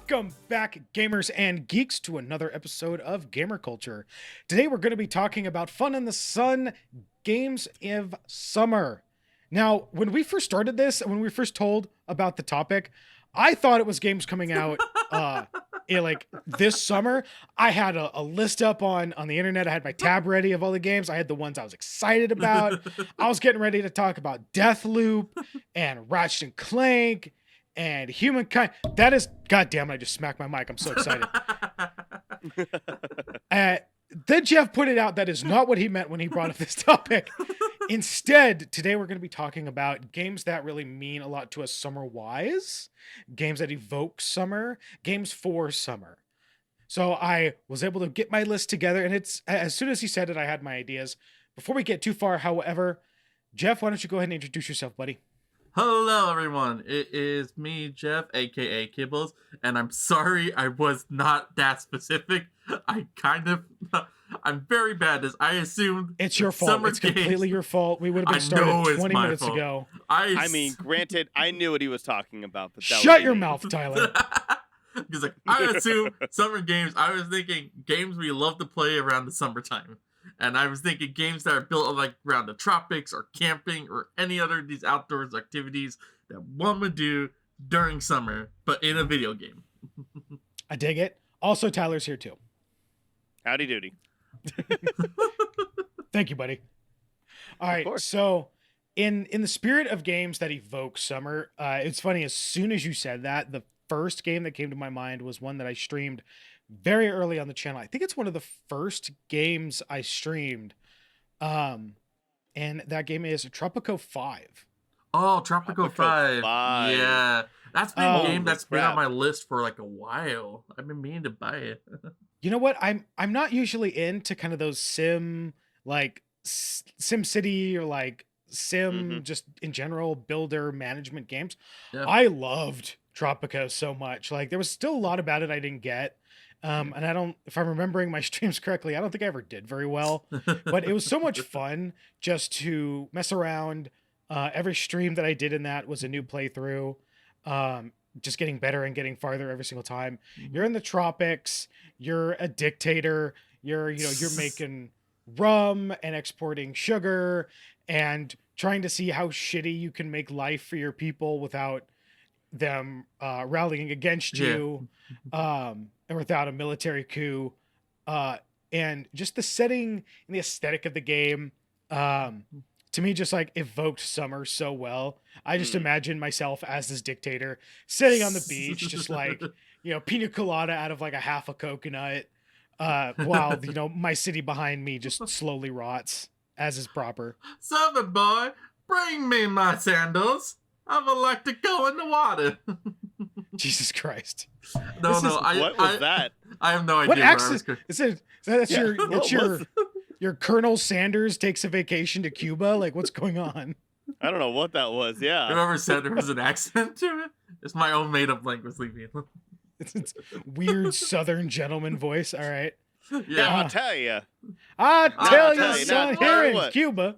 Welcome back, gamers and geeks, to another episode of GamerKulture. Today we're going to be talking about fun in the sun, games of summer. Now, when we first started this, when we were first told about the topic, I thought it was games coming out like this summer. I had a list up on the internet. I had my tab ready of all the games. I had the ones I was excited about. I was getting ready to talk about Deathloop and Ratchet and Clank and Humankind. That is, goddamn! I just smacked my mic. I'm so excited. Then Jeff pointed out that is not what he meant when he brought up this topic. Instead, today we're going to be talking about games that really mean a lot to us summer-wise, games that evoke summer, games for summer. So I was able to get my list together, and it's as soon as he said it, I had my ideas. Before we get too far, however, Jeff, why don't you go ahead and introduce yourself, buddy? Hello, everyone. It is me, Jeff, aka Kibbles, and I'm sorry I was not that specific. I'm very bad at this. I assumed it's your fault. It's completely your fault. We would have been started 20 minutes ago. I mean, granted, I knew what he was talking about, but that shut your mouth, Tyler. Because I assumed summer games. I was thinking games we love to play around the summertime. And I was thinking games that are built like around the tropics or camping or any other of these outdoors activities that one would do during summer, but in a video game. I dig it. Also, Tyler's here too. Howdy doody. Thank you, buddy. All right, so in the spirit of games that evoke summer, it's funny, as soon as you said that, the first game that came to my mind was one that I streamed very early on the channel. I think it's one of the first games I streamed. And that game is Tropico 5. Oh, Tropico 5. Yeah. That's been a game that's been on my list for like a while. I've been meaning to buy it. You know what? I'm not usually into kind of those sim, like Sim City or like sim just in general builder management games. Yeah. I loved Tropico so much. Like there was still a lot about it I didn't get. And I don't, if I'm remembering my streams correctly, I don't think I ever did very well, but it was so much fun just to mess around. Every stream that I did in that was a new playthrough. Just getting better and getting farther every single time. You're in the tropics, you're a dictator, you're making rum and exporting sugar and trying to see how shitty you can make life for your people without them rallying against you. And without a military coup, and just the setting and the aesthetic of the game, to me, just like evoked summer so well. I just imagine myself as this dictator sitting on the beach, just like, pina colada out of like a half a coconut, while, my city behind me just slowly rots, as is proper. Southern boy, bring me my sandals. I would like to go in the water. Jesus Christ. What was that? I have no idea. What accent is it? That's your Colonel Sanders takes a vacation to Cuba? Like, what's going on? I don't know what that was. Yeah. Whoever said there was an accent to it? It's my own made-up language. Leave me alone. It's weird Southern gentleman voice. All right. Yeah, I'll tell you. I'll tell you, son, here in Cuba.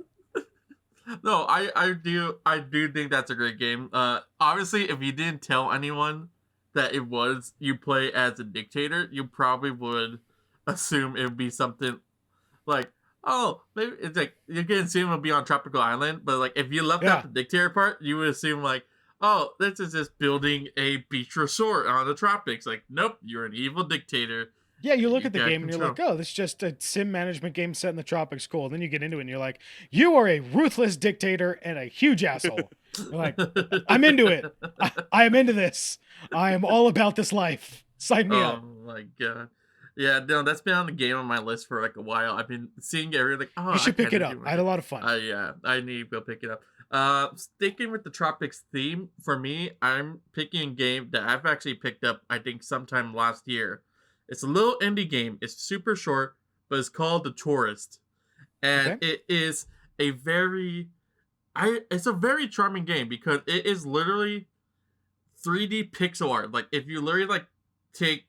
No, I do think that's a great game. Obviously, if you didn't tell anyone that it was you play as a dictator, you probably would assume it would be something like, oh, maybe it's like you can assume it'll be on Tropical Island, but like if you left out the dictator part, you would assume like, oh, this is just building a beach resort on the tropics. Like, nope, you're an evil dictator. Yeah, you look at the game and you're like, oh, this is just a sim management game set in the tropics. Cool. And then you get into it and you're like, you are a ruthless dictator and a huge asshole. You're like, I'm into it. I am into this. I am all about this life. Sign me up. Oh my God. Yeah, no, that's been on the game on my list for like a while. I've been seeing everything. Like, oh, you should pick it up. I had a lot of fun. Yeah, I need to go pick it up. Sticking with the tropics theme, for me, I'm picking a game that I've actually picked up, I think, sometime last year. It's a little indie game. It's super short, but it's called The Tourist. And it is it's a very charming game because it is literally 3D pixel art. Like if you literally like take,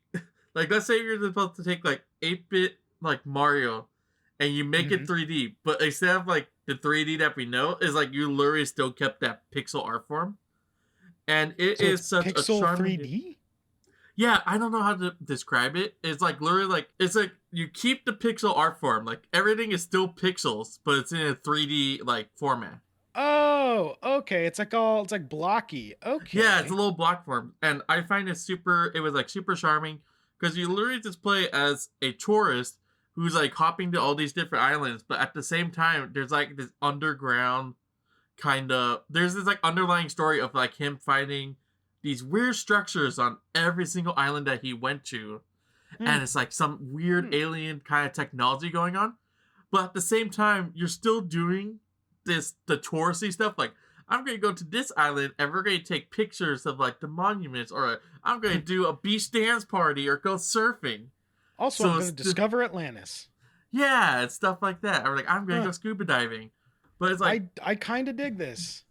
like let's say you're supposed to take like 8-bit like Mario and you make it 3D, but instead of like the 3D that we know, is like you literally still kept that pixel art form. And it is such a charming 3D? Yeah, I don't know how to describe it. It's like literally like it's like you keep the pixel art form, like everything is still pixels, but it's in a 3D like format. Oh, okay. It's like blocky. Yeah, it's a Okay. little block form, and I find it super. It was like super charming because you literally just play as a tourist who's like hopping to all these different islands, but at the same time, there's like this underground kind of. There's this like underlying story of like him finding these weird structures on every single island that he went to, Hmm. and it's like some weird alien kind of technology going on, but at the same time, you're still doing the touristy stuff like I'm gonna go to this island and we're gonna take pictures of like the monuments, or I'm gonna do a beach dance party or go surfing. Also, I'm So going to discover Atlantis. yeah, it's stuff like that. Or like I'm gonna Huh. go scuba diving, but it's like I kind of dig this.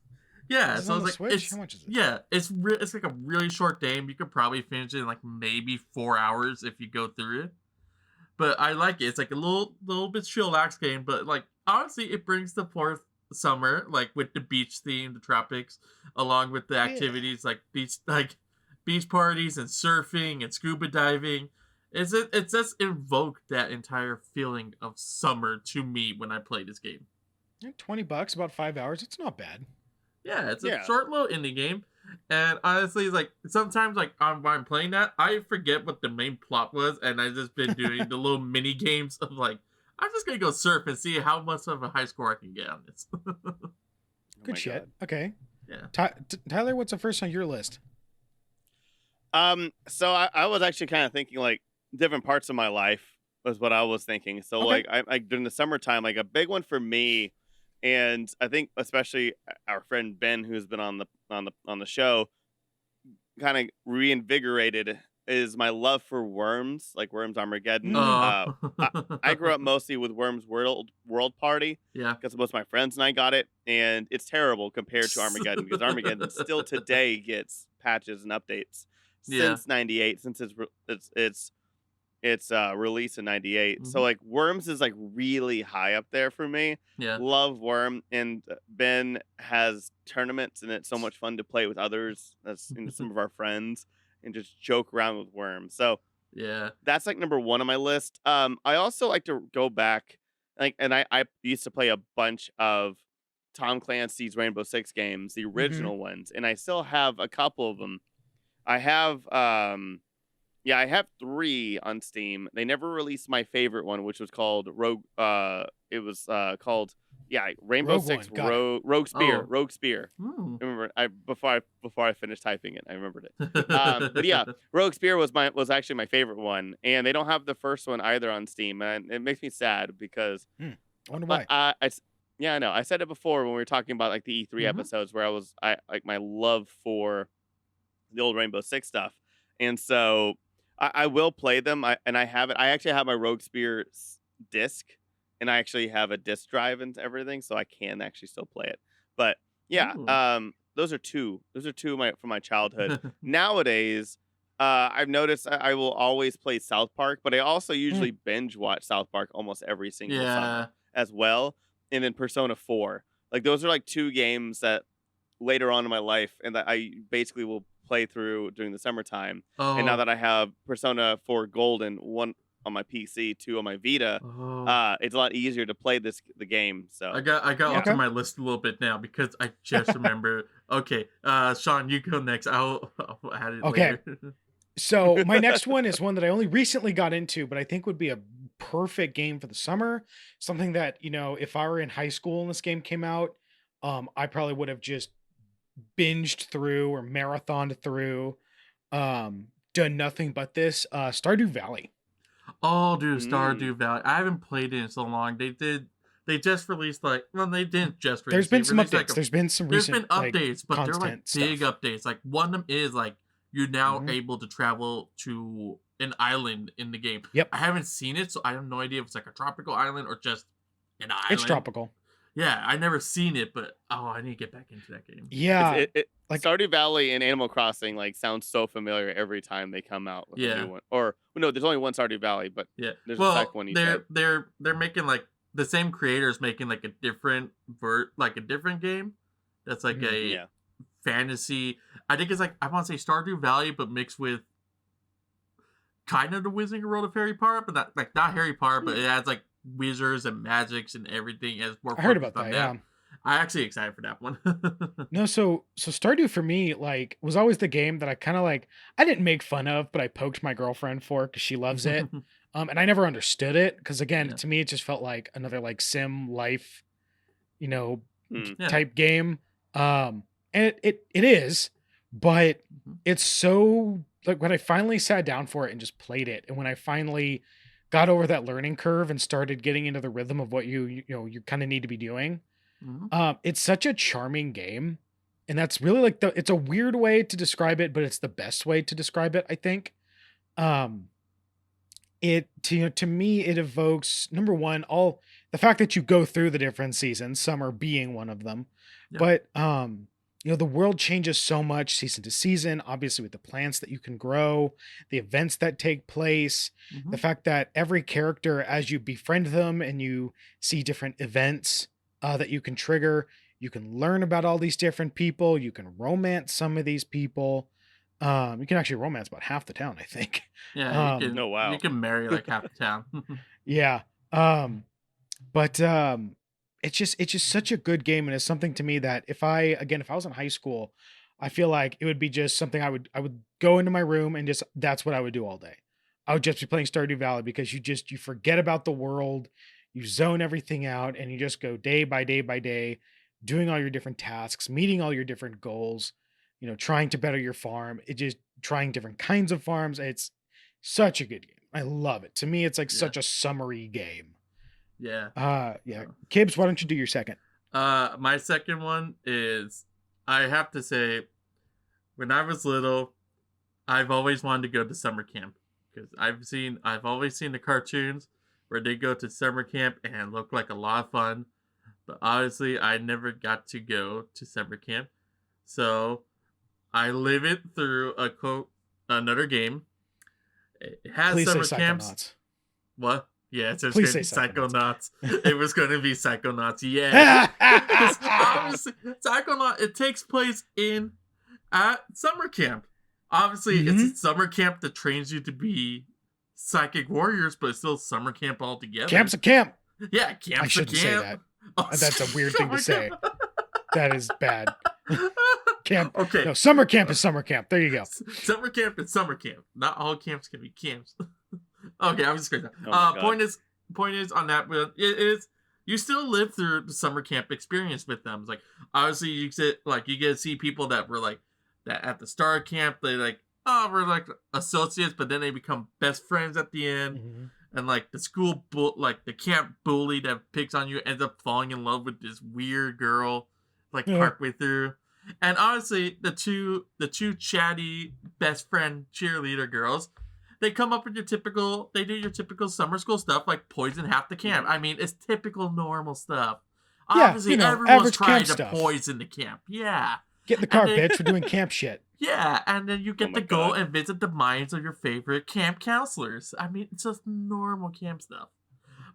yeah. Is this So on it's the like Switch? How much is it? yeah, it's like a really short game. You could probably finish it in like maybe 4 hours if you go through it. But I like it. It's like a little bit chillax game, but like honestly, it brings the fourth summer, like with the beach theme, the tropics, along with the Yeah. activities like beach parties and surfing and scuba diving. It just invoked that entire feeling of summer to me when I play this game. $20, about 5 hours. It's not bad. Yeah, it's a Yeah. short little indie game. And honestly, like sometimes, like when I'm playing that, I forget what the main plot was, and I've just been doing the little mini games of like, I'm just gonna go surf and see how much of a high score I can get on this. Oh Good my shit. God. Okay. Yeah. Tyler, what's the first on your list? So I was actually kind of thinking like different parts of my life was what I was thinking. So Okay. like during the summertime, like a big one for me, and I think especially our friend Ben, who's been on the show, kind of reinvigorated is my love for Worms, like Worms Armageddon. Mm. I grew up mostly with Worms World Party Yeah. because most of my friends and I got it, and it's terrible compared to Armageddon because Armageddon still today gets patches and updates Yeah. since '98, since its release in '98. So Mhm. like Worms is like really high up there for me. Yeah. Love Worm, and Ben has tournaments, and it's so much fun to play with others. That's some of our friends, and just joke around with Worm. So Yeah. that's like number one on my list. I also like to go back, like, and I used to play a bunch of Tom Clancy's Rainbow Six games, the Mm-hmm. original ones, and I still have a couple of them. I have yeah, I have 3 on Steam. They never released my favorite one, which was called Rogue. It was called Rainbow Rogue Six One, got it. Rogue Spear. Oh. Rogue Spear. Hmm. I remember before I finished typing it, I remembered it. But yeah, Rogue Spear was actually my favorite one, and they don't have the first one either on Steam, and it makes me sad because I wonder but why. yeah, I know. I said it before when we were talking about like the E3 Mhm. episodes where I like my love for the old Rainbow Six stuff, and so I will play them. I have it. I actually have my Rogue Spear disc, and I actually have a disc drive and everything, so I can actually still play it. But yeah, Ooh. those are two. Those are two of my from my childhood. Nowadays, I've noticed I will always play South Park, but I also usually binge watch South Park almost every single Yeah. summer as well. And then Persona 4. Like those are like 2 games that later on in my life and that I basically will play through during the summertime. And now Oh. that I have Persona 4 Golden, 1 on my PC, 2 on my Vita, Oh. it's a lot easier to play the game. I So got yeah. onto Okay. my list a little bit now because I just remember. Okay, Sean, you go next. I'll add it Okay. later. So my next one is one that I only recently got into, but I think would be a perfect game for the summer. Something that, if I were in high school and this game came out, I probably would have just binged through or marathoned through, done nothing but this. Stardew Valley. Oh, dude, Mm. Stardew Valley. I haven't played it in so long. They just released like, well, they didn't just There's release. been They some released updates. like There's been some there's been recent like updates, but they're like content big stuff. updates. Like one of them is like you're now Mhm. able to travel to an island in the game. Yep. I haven't seen it, so I have no idea if it's like a tropical island or just an island. It's tropical. Yeah, I never seen it, but I need to get back into that game. Yeah. Like Stardew Valley and Animal Crossing like sounds so familiar every time they come out with a Yeah. new one. Or no, there's only one Stardew Valley, but Yeah. there's a second Well, one you said. they're making like the same creators making like a different different game that's like Mhm. a Yeah. fantasy. I think it's like I want to say Stardew Valley, but mixed with kind of the Wizarding World of Harry Potter, but not Harry Potter, but it has like wizards and magics and everything. It's more I heard focused about on that. that. Yeah. I'm actually excited for that one. No, so Stardew for me like was always the game that I kind of like. I didn't make fun of, but I poked my girlfriend for because she loves it. And I never understood it because again, Yeah. to me, it just felt like another like sim life, you know, Yeah. type game. And it is, but it's so like when I finally sat down for it and just played it, and when I finally got over that learning curve and started getting into the rhythm of what you kind of need to be doing, it's such a charming game. And that's really like it's a weird way to describe it, but it's the best way to describe it, I think. Um, to me, it evokes number one, all the fact that you go through the different seasons, summer being one of them, Yeah. but the world changes so much season to season, obviously with the plants that you can grow, the events that take place, the fact that every character, as you befriend them and you see different events that you can trigger, you can learn about all these different people, you can romance some of these people. You can actually romance about half the town, I think. Yeah, Oh, wow. you can marry like half the town. Yeah. But it's just such a good game, and it's something to me that if I was in high school, I feel like it would be just something I would go into my room and just that's what I would do all day. I would just be playing Stardew Valley because you forget about the world, you zone everything out, and you just go day by day by day, doing all your different tasks, meeting all your different goals, trying to better your farm. It just trying different kinds of farms. It's such a good game. I love it. To me, it's like Yeah. such a summary game. Yeah. Yeah. Kibbs, why don't you do your second? My second one is, I have to say, when I was little, I've always wanted to go to summer camp because I've always seen the cartoons where they go to summer camp and look like a lot of fun, but obviously I never got to go to summer camp, so I live it through another game. It has Please say summer camps. Psychonauts. What? Yeah, it's Please going to say be Psychonauts. It was going to be Psychonauts, yeah. Yeah. Obviously, Psychonauts, it takes place at summer camp. Obviously, it's a summer camp that trains you to be psychic warriors, but it's still summer camp altogether. Camp's a camp. Yeah, camp's a camp. I shouldn't say that. Oh, That's a weird thing to say. That is bad. Camp. Okay. No, summer camp is summer camp. There you go. Summer camp is summer camp. Not all camps can be camps. Okay, I was just crazy. Oh Point is on that, but it is, you still live through the summer camp experience with them. It's like, obviously you get to see people that were like that at the start of camp. They we're like associates, but then they become best friends at the end. And like the camp bully that picks on you ends up falling in love with this weird girl, partway through. And honestly, the two chatty best friend cheerleader girls, they come up with they do your typical summer school stuff, like poison half the camp. I mean, it's typical normal stuff. Yeah, Obviously, everyone's trying to stuff. poison the camp. Yeah. Get in the car, bitch. We're doing camp shit. Yeah, and then you get to go and visit the minds of your favorite camp counselors. I mean, it's just normal camp stuff.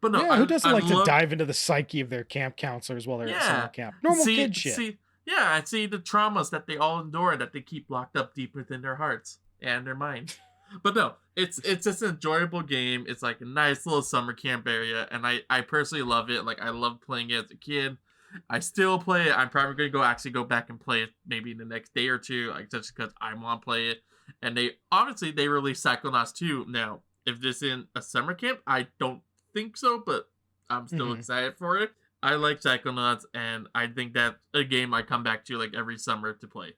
But no, who doesn't like to dive into the psyche of their camp counselors while they're at summer camp? Normal kid shit. I see the traumas that they all endure that they keep locked up deep within their hearts and their minds. But no, it's just an enjoyable game. It's like a nice little summer camp area, and I personally love it. Like, I loved playing it as a kid. I still play it. I'm probably going to go back and play it maybe in the next day or two, like, just because I want to play it. And they released Psychonauts 2. Now, if this isn't a summer camp, I don't think so, but I'm still excited for it. I like Psychonauts, and I think that's a game I come back to like every summer to play.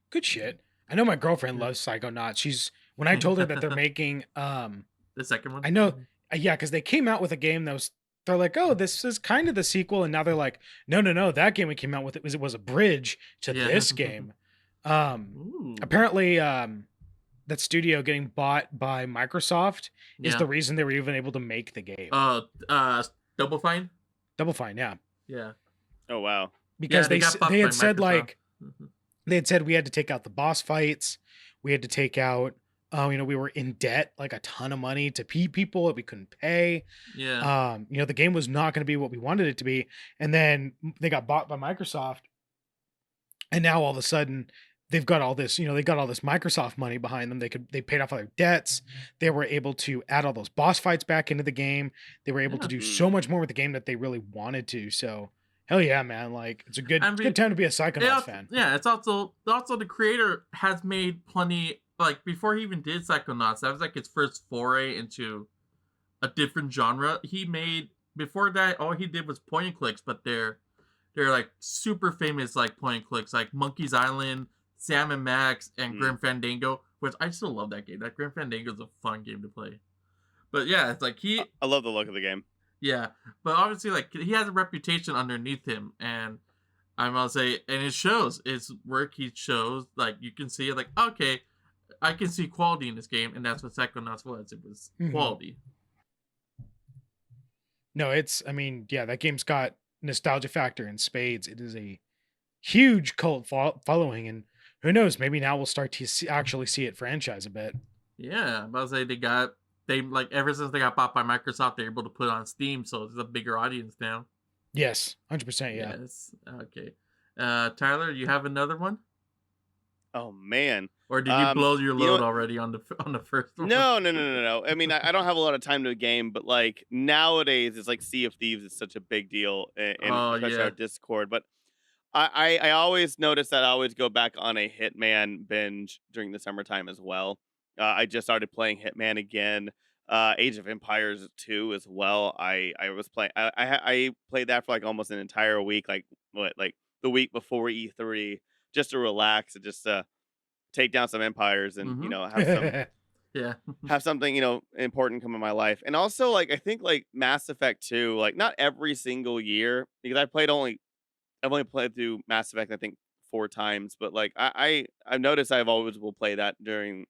Good shit. I know my girlfriend loves Psychonauts. When I told her that they're making the second one, I know, yeah, because they came out with a game that was. They're like, oh, this is kind of the sequel, and now they're like, no, that game we came out with it was a bridge to this game. Apparently, that studio getting bought by Microsoft is the reason they were even able to make the game. Double Fine, yeah. Yeah. Oh wow. Because they had said they had said we had to take out the boss fights, we had to take out. We were in debt, like a ton of money to people that we couldn't pay. Yeah. The game was not going to be what we wanted it to be. And then they got bought by Microsoft. And now all of a sudden they've got all this, they got all this Microsoft money behind them. They paid off all their debts. They were able to add all those boss fights back into the game. They were able to Yeah. do so much more with the game that they really wanted to. So hell yeah, man. Like it's a good time to be a Psychonauts fan. Yeah, it's also the creator has made plenty, like before he even did Psychonauts, that was like his first foray into a different genre. He made, before that, all he did was point and clicks, but they're like super famous like point and clicks, like Monkey's Island, Sam and Max, and Grim Fandango, which I still love that game. That Grim Fandango is a fun game to play. But yeah, it's like I love the look of the game. Yeah, but obviously, like, he has a reputation underneath him, and I'm gonna say, and it shows. His work, he shows, like, you can see, like, okay, I can see quality in this game, and that's what Psychonauts was. It was quality. No, that game's got nostalgia factor in spades. It is a huge cult following, and who knows, maybe now we'll start to actually see it franchise a bit. Yeah, I'm about to say they like, ever since they got bought by Microsoft, they're able to put it on Steam, so it's a bigger audience now. Yes, 100%. Yeah. Yes. Okay. Tyler, you have another one? Oh man. Or did you blow your load already on the first one? No. I mean, I don't have a lot of time to game, but like nowadays, it's like Sea of Thieves is such a big deal, and especially our Discord. But I always notice that I always go back on a Hitman binge during the summertime as well. I just started playing Hitman again. Age of Empires 2 as well. I was playing. I played that for like almost an entire week, like the week before E3, just to relax and just take down some empires and have some have something important come in my life. And also, like, I think like Mass Effect 2, like not every single year, because I've only played through Mass Effect I think 4 times, but like I've noticed I've always will play that during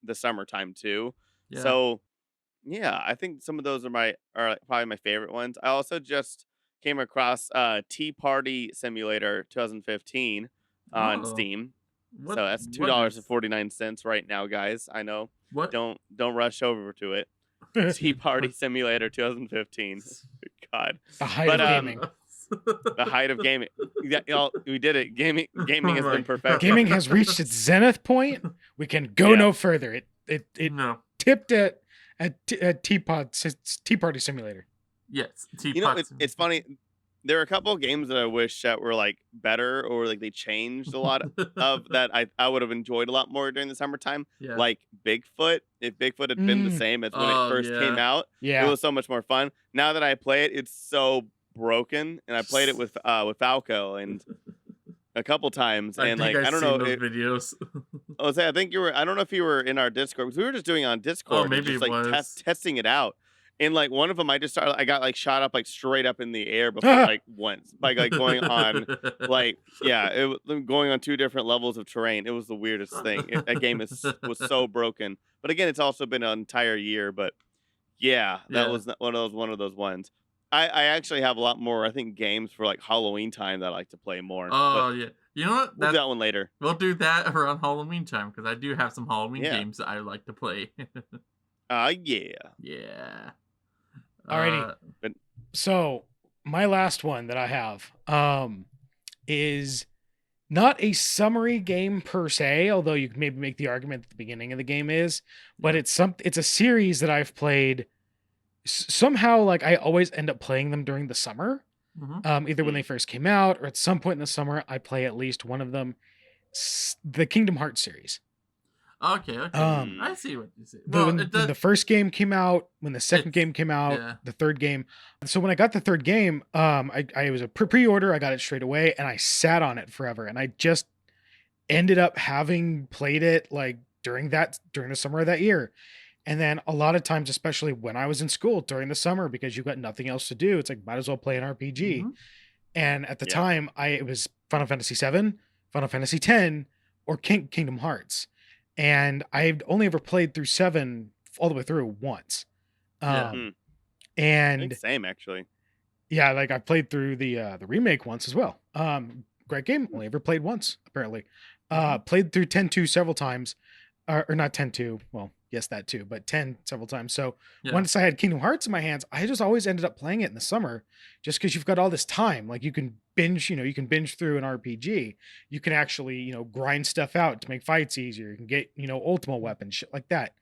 the summertime too. Yeah. So yeah, I think some of those are probably my favorite ones. I also just came across Tea Party Simulator 2015 on Steam. So that's $2.49 right now, guys. I know. What? Don't rush over to it. Tea Party Simulator 2015. God. The height of gaming. The height of gaming. Y'all, we did it. Gaming has been perfect. Gaming has reached its zenith point. We can go no further. It tipped at Tea Party Simulator. Yes. It's funny. There are a couple of games that I wish that were like better, or like they changed a lot of that I would have enjoyed a lot more during the summertime. Yeah. Like Bigfoot. If Bigfoot had been the same as when it first came out, it was so much more fun. Now that I play it, it's so broken, and I played it with Falco and a couple times, and like I don't know those videos. I think you were. I don't know if you were in our Discord, because we were just doing it on Discord. Oh, maybe just, it like, was testing it out. And like one of them, I got like shot up like straight up in the air before like once by like going on going on 2 different levels of terrain. It was the weirdest thing. That game was so broken. But again, it's also been an entire year. But that was one of those ones. I actually have a lot more, I think, games for like Halloween time that I like to play more. Yeah. You know what? We'll do that one later. We'll do that around Halloween time, because I do have some Halloween games that I like to play. Yeah. Alrighty. So my last one that I have is not a summary game per se, although you can maybe make the argument at the beginning of the game is, but it's a series that I've played somehow. Like I always end up playing them during the summer, either when they first came out or at some point in the summer. I play at least one of them, the Kingdom Hearts series. Okay. I see what you say. Well, when the first game came out, when the second game came out, the third game. So when I got the third game, I was a pre-order. I got it straight away, and I sat on it forever. And I just ended up having played it like during the summer of that year. And then a lot of times, especially when I was in school during the summer, because you've got nothing else to do, it's like might as well play an RPG. And at the time, it was Final Fantasy VII, Final Fantasy X, or Kingdom Hearts. And I've only ever played through 7 all the way through once. And same actually. Yeah, like I played through the remake once as well. Great game. Only ever played once, apparently. Played through 10-2 several times. Or not 10-2. Well, Yes, that too, but 10 several times. So Yeah. once I had Kingdom Hearts in my hands, I just always ended up playing it in the summer just because you've got all this time. Like you can binge, you can binge through an RPG. You can actually, grind stuff out to make fights easier. You can get, ultimate weapons, shit like that.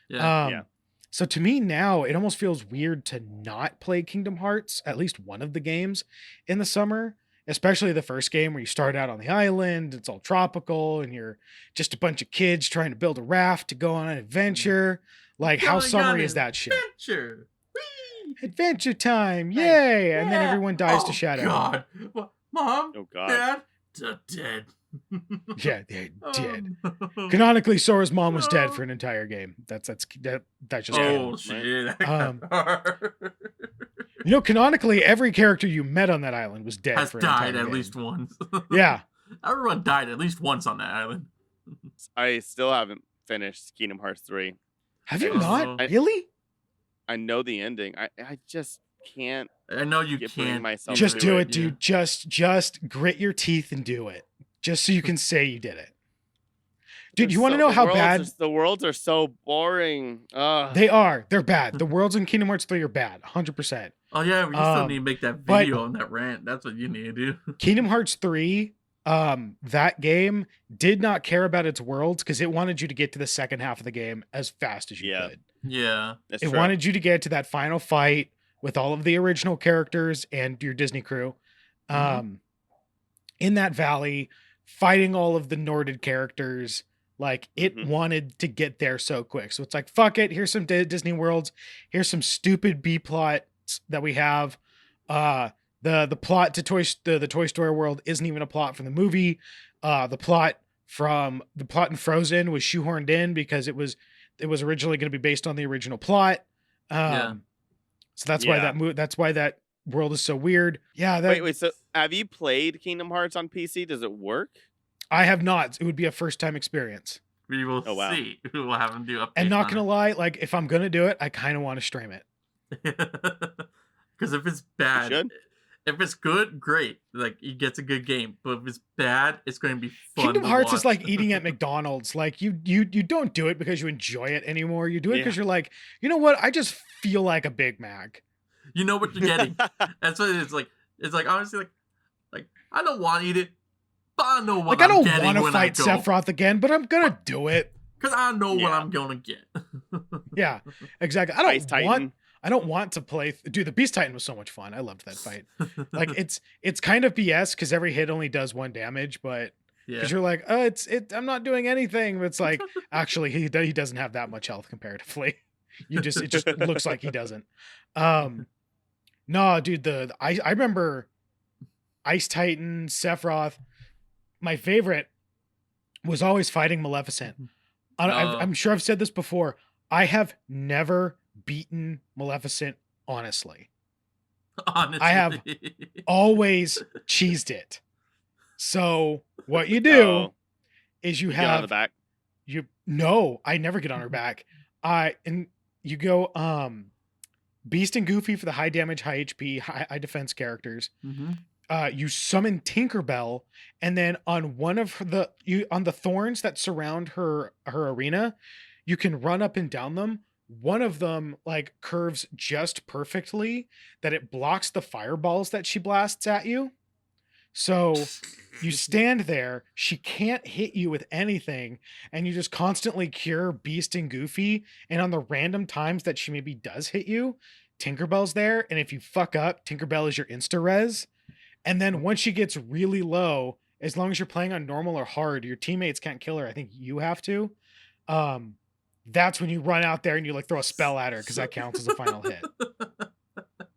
Yeah. Yeah. So to me now, it almost feels weird to not play Kingdom Hearts, at least one of the games in the summer, especially the first game where you start out on the island, it's all tropical, and you're just a bunch of kids trying to build a raft to go on an adventure. Like, how Going on summery an is that shit? Adventure. Whee! Adventure time, Like, yay! And then yeah. everyone dies to Oh, shadow. God. What? Mom? Oh God. Dad? Dead. Yeah, they're dead. No. Canonically, Sora's mom was dead No. for an entire game. That's just Oh canon. shit! Canonically, every character you met on that island was dead Has for an entire died at game. least once. Yeah. Everyone died at least once on that island. I still haven't finished Kingdom Hearts 3. Have you Oh. not? Really? I know the ending. I just can't I know you bring can't. myself Just to do it, it, dude. Just grit your teeth and do it. Just so you can say you did it. Dude, you want to know how bad the worlds are so boring. they are? They're bad. The worlds in Kingdom Hearts 3 are bad, 100%. Oh yeah, you still need to make that but- video on that rant. That's what you need to do. Kingdom Hearts 3, that game did not care about its worlds because it wanted you to get to the second half of the game as fast as you Yeah. could. Yeah. That's It true. wanted you to get to that final fight with all of the original characters and your Disney crew. In that valley, fighting all of the Norded characters. Like, it Mhm. wanted to get there so quick. So it's like, fuck it. Here's some Disney worlds. Here's some stupid B plots that we have. The plot to the Toy Story world isn't even a plot from the movie. The plot in Frozen was shoehorned in because it was originally going to be based on the original plot. Yeah. So that's why that's why that world is so weird. Yeah. Wait. So have you played Kingdom Hearts on PC? Does it work? I have not. It would be a first time experience. We will Oh, wow. see. We will have them do updates. And not gonna lie, like if I'm gonna do it, I kind of want to stream it. Because if it's bad, should. if it's good, great. Like you get a good game. But if it's bad, it's going to be fun. Kingdom to Hearts is watch. like eating at McDonald's. Like you don't do it because you enjoy it anymore. You do it because Yeah. you're like, you know what? I just feel like a Big Mac. You know what you're getting. That's what it's like. It's like honestly, like I don't want to eat it, but I know what Like I I'm don't getting want to when fight I go. Sephiroth again, but I'm gonna do it. Because I know what Yeah. I'm gonna get. Yeah, exactly. Ice Titan. I don't want to play. Dude, the Beast Titan was so much fun. I loved that fight. Like it's kind of BS because every hit only does 1 damage, but yeah. because you're like, oh, I'm not doing anything. But it's like actually he doesn't have that much health comparatively. It just looks like he doesn't. No, dude, I remember Ice Titan, Sephiroth. My favorite was always fighting Maleficent. I'm sure I've said this before. I have never beaten Maleficent honestly. Honestly. I have always cheesed it. So what you do Oh, is you get on the have back. no, I never get on her back. And you go Beast and Goofy for the high damage, high HP, high defense characters. Mhm. You summon Tinkerbell, and then on on the thorns that surround her arena, you can run up and down them. One of them like curves just perfectly that it blocks the fireballs that she blasts at you. So you stand there, she can't hit you with anything, and you just constantly cure Beast and Goofy. And on the random times that she maybe does hit you, Tinkerbell's there. And if you fuck up, Tinkerbell is your insta res. And then once she gets really low, as long as you're playing on normal or hard, your teammates can't kill her. I think you have to. That's when you run out there and you like throw a spell at her because that counts as a final hit.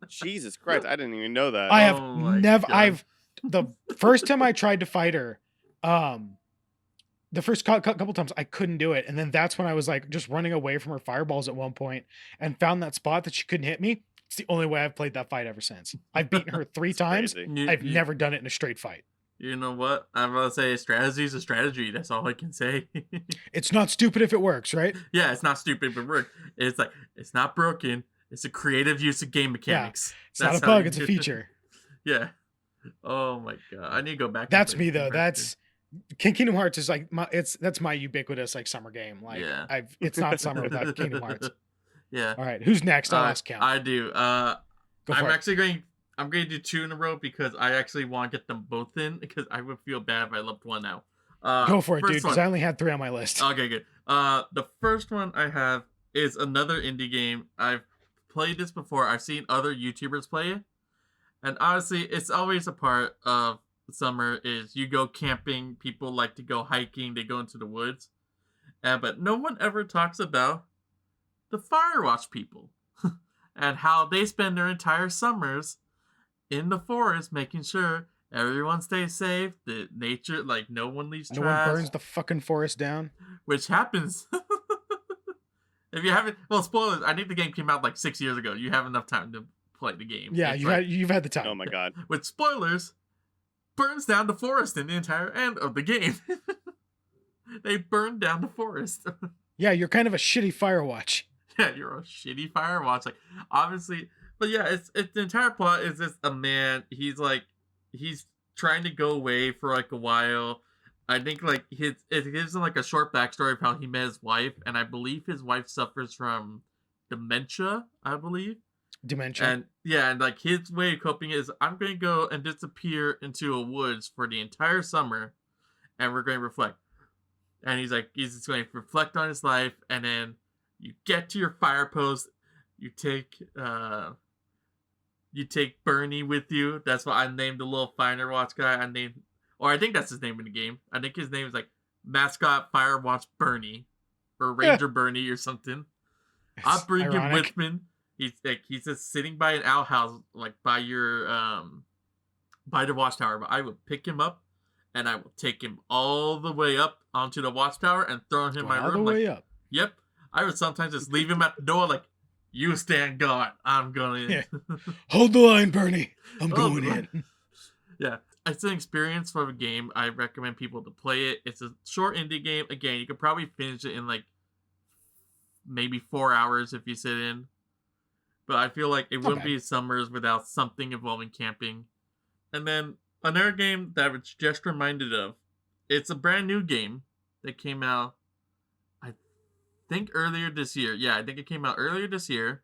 Jesus Christ, I didn't even know that. I have Oh my never. God. The first time I tried to fight her, the first couple times I couldn't do it, and then that's when I was like just running away from her fireballs at one point and found that spot that she couldn't hit me. It's the only way I've played that fight ever since. I've beaten her 3 It's times. crazy. I've never done it in a straight fight. You know what? I'm gonna say strategy is a strategy. That's all I can say. It's not stupid if it works, right? Yeah, it's not stupid, but work. It's like it's not broken. It's a creative use of game mechanics. It's not a how bug, you it's a do it. feature. Yeah. Oh my god, I need to go back. and That's play me though. Kingdom Hearts Kingdom Hearts is like that's my ubiquitous like summer game. Like Yeah. it's not summer without Kingdom Hearts. Yeah. All right, who's next? I'll ask Count. I do. Go for it. I'm going to do 2 in a row because I actually want to get them both in because I would feel bad if I left one out. Go for it, dude, first because one. I only had 3 on my list. Okay, good. The first one I have is another indie game. I've played this before. I've seen other YouTubers play it. And honestly, it's always a part of summer is you go camping, people like to go hiking, they go into the woods. But no one ever talks about the Firewatch people and how they spend their entire summers in the forest making sure everyone stays safe, the nature, like no one leaves trash. No one burns the fucking forest down. Which happens. If you haven't, well, spoilers. I think the game came out like 6 years ago. You have enough time to play the game. Yeah, you've had the time. Oh my god. With spoilers, burns down the forest in the entire end of the game. They burn down the forest. Yeah, you're kind of a shitty Firewatch. Yeah, you're a shitty Firewatch. Like, obviously, but yeah, it's the entire plot is just a man. He's trying to go away for like a while. I think like it gives him like a short backstory of how he met his wife, and I believe his wife suffers from dementia. I believe Dementia. and yeah, and like his way of coping is I'm going to go and disappear into a woods for the entire summer, and we're going to reflect. And he's just going to reflect on his life, and then you get to your fire post, you take Bernie with you. That's what I named the little Firewatch guy. I think that's his name in the game. I think his name is like Mascot Firewatch Bernie, or Ranger Bernie or something. I'll bring him with me. He's just sitting by an outhouse, like by your by the watchtower. But I will pick him up, and I will take him all the way up onto the watchtower and throw him in my room. All the way up. Yep. I would sometimes just leave him at the door, like, you stand guard. I'm going in. Yeah. Hold the line, Bernie. I'm going in. Yeah. It's an experience for a game. I recommend people to play it. It's a short indie game. Again, you could probably finish it in like maybe 4 hours if you sit in. But I feel like it wouldn't be summers without something involving camping. And then another game that I was just reminded of. It's a brand new game that came out, I think, earlier this year. Yeah, I think it came out earlier this year.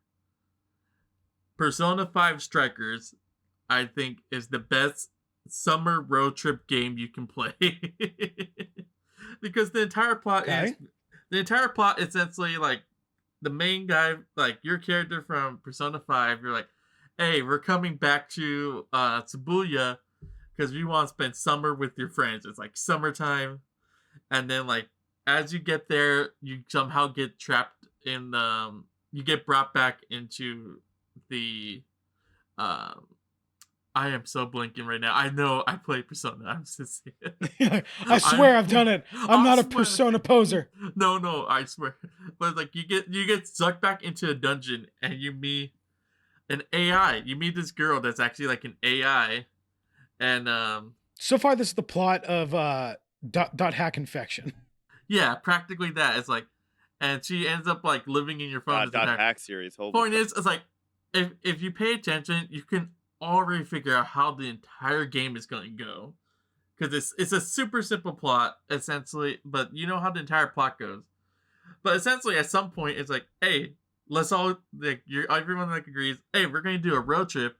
Persona 5 Strikers, I think, is the best summer road trip game you can play. Because the entire plot is essentially like the main guy, like your character from Persona 5, you're like, hey, we're coming back to Shibuya because we want to spend summer with your friends. It's like summertime. And then like as you get there, you somehow get trapped in you get brought back into the I am so blinking right now. I know I play Persona. I'm just saying. I swear I've done it. I'm not a Persona poser. No, I swear. But like you get sucked back into a dungeon and you meet an AI. You meet this girl that's actually like an AI. And so far this is the plot of dot hack infection. Yeah, practically that. It's like, and she ends up like living in your phone. Dot hack series. Point is, it's like if you pay attention, you can already figure out how the entire game is going to go, because it's a super simple plot essentially, but you know how the entire plot goes. But essentially, at some point, it's like, hey, let's all like everyone like agrees, hey, we're going to do a road trip,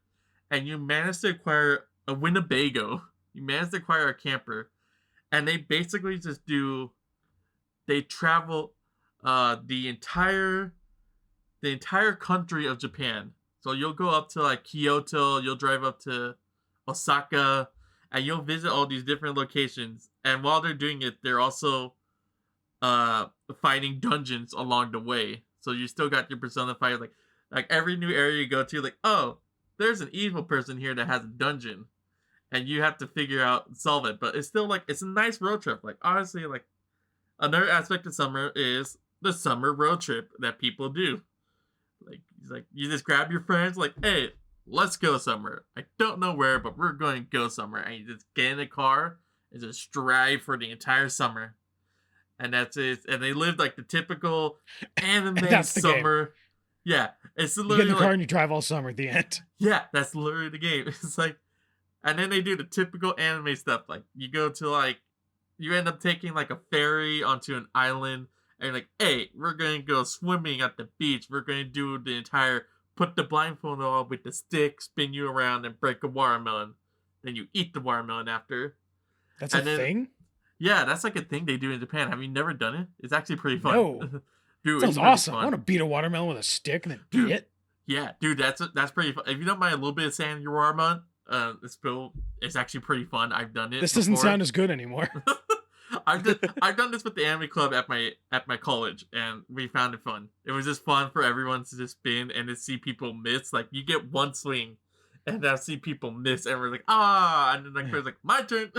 and you manage to acquire a Winnebago. You manage to acquire a camper, and they basically just they travel the entire country of Japan. So you'll go up to like Kyoto, you'll drive up to Osaka, and you'll visit all these different locations. And while they're doing it, they're also fighting dungeons along the way. So you still got your Persona 5, like every new area you go to, like, oh, there's an evil person here that has a dungeon, and you have to solve it. But it's still like, it's a nice road trip. Like, honestly, like, another aspect of summer is the summer road trip that people do. Like you just grab your friends, like, hey, let's go somewhere. I don't know where, but we're going to go somewhere. And you just get in a car and just drive for the entire summer. And that's it. And they live like the typical anime summer. Game. Yeah, it's literally you get in the car and you drive all summer at the end. Yeah, that's literally the game. It's like, and then they do the typical anime stuff. Like you go to like you end up taking like a ferry onto an island, and like, hey, we're gonna go swimming at the beach. We're gonna do the entire put the blindfold on with the stick, spin you around, and break a watermelon. Then you eat the watermelon after. That's a thing? Yeah, that's like a thing they do in Japan. Have you never done it? It's actually pretty fun. No. Dude, sounds awesome. I want to beat a watermelon with a stick and then eat it. Yeah, dude, that's pretty fun. If you don't mind a little bit of sand in your watermelon, it's actually pretty fun. I've done it. This doesn't sound as good anymore. I've done this with the anime club at my college, and we found it fun. It was just fun for everyone to just spin and to see people miss. Like, you get one swing, and I see people miss, and we're like, and then like, like, my turn.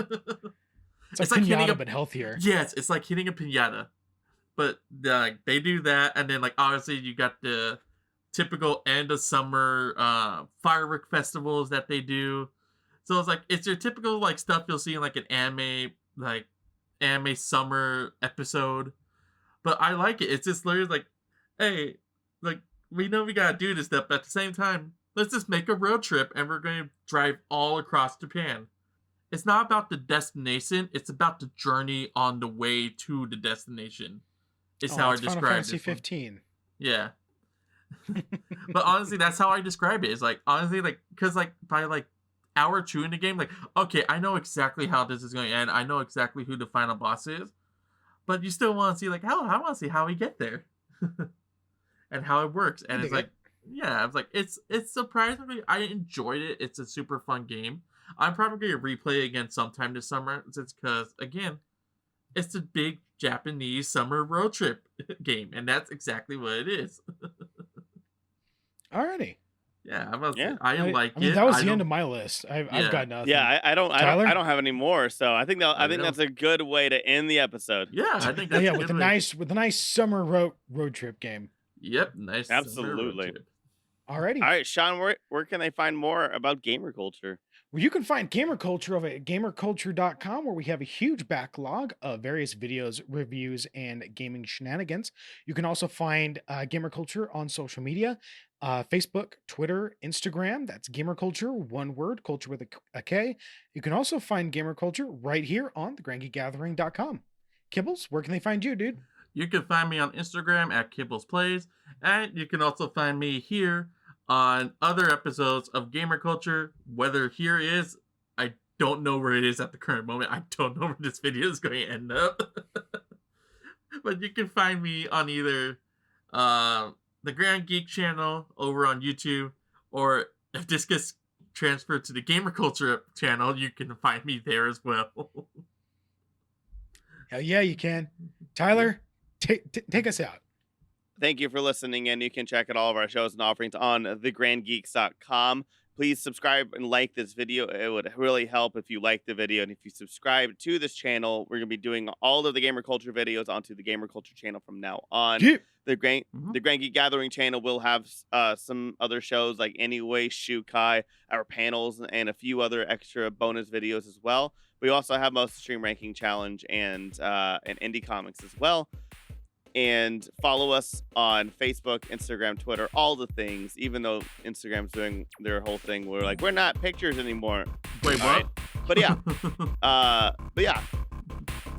It's like pinata, but healthier. Yes, it's like hitting a pinata, but they do that, and then like obviously you got the typical end of summer firework festivals that they do. So it's like it's your typical like stuff you'll see in like an anime summer episode. But I like it. It's just literally like, hey, like we know we gotta do this stuff, but at the same time, let's just make a road trip and we're gonna drive all across Japan. It's not about the destination, it's about the journey on the way to the destination. It's how I describe it. Final Fantasy 15. Yeah. But honestly, that's how I describe it. It's like, honestly, like, because like by like hour 2 in the game, like, okay, I know exactly how this is going to end. I know exactly who the final boss is. But you still want to see like I want to see how we get there. And how it works. And it's like, yeah, I was like, it's surprisingly, I enjoyed it. It's a super fun game. I'm probably going to replay it again sometime this summer. It's because, again, it's a big Japanese summer road trip game. And that's exactly what it is. Alrighty. Yeah, I like it. That was the end of my list. I've got nothing. Yeah, I don't have any more. So I think that's a good way to end the episode. Yeah, I think that's with a nice summer road trip game. Yep, nice. Absolutely. Alrighty. All right, Sean, where can they find more about GamerKulture? Well, you can find GamerKulture over at GamerKulture.com, where we have a huge backlog of various videos, reviews, and gaming shenanigans. You can also find GamerKulture on social media, Facebook, Twitter, Instagram. That's GamerKulture, one word, culture with a K. You can also find GamerKulture right here on thegrandgeekgathering.com. Kibbles, where can they find you, dude? You can find me on Instagram at Kibbles Plays, and you can also find me here on other episodes of GamerKulture. Whether here is, I don't know where it is at the current moment. I don't know where this video is going to end up. But you can find me on either the Grand Geek channel over on YouTube, or if this gets transferred to the GamerKulture channel, you can find me there as well. Hell yeah, you can. Tyler, take us out. Thank you for listening, and you can check out all of our shows and offerings on thegrandgeeks.com. Please subscribe and like this video. It would really help if you like the video. And if you subscribe to this channel, we're going to be doing all of the GamerKulture videos onto the GamerKulture channel from now on. Yeah. The Grand Geek Gathering channel will have some other shows like Anyway, Shukai, our panels, and a few other extra bonus videos as well. We also have Most Stream Ranking Challenge and Indie Comics as well. And follow us on Facebook, Instagram, Twitter, all the things. Even though Instagram's doing their whole thing, we're like, we're not pictures anymore. Wait, what? Right? But yeah,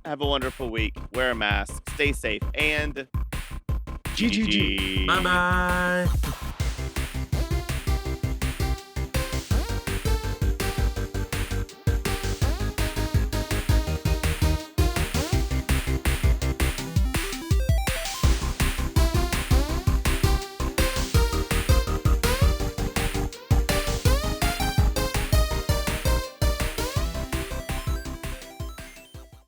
have a wonderful week. Wear a mask, stay safe, and GGG. Bye bye.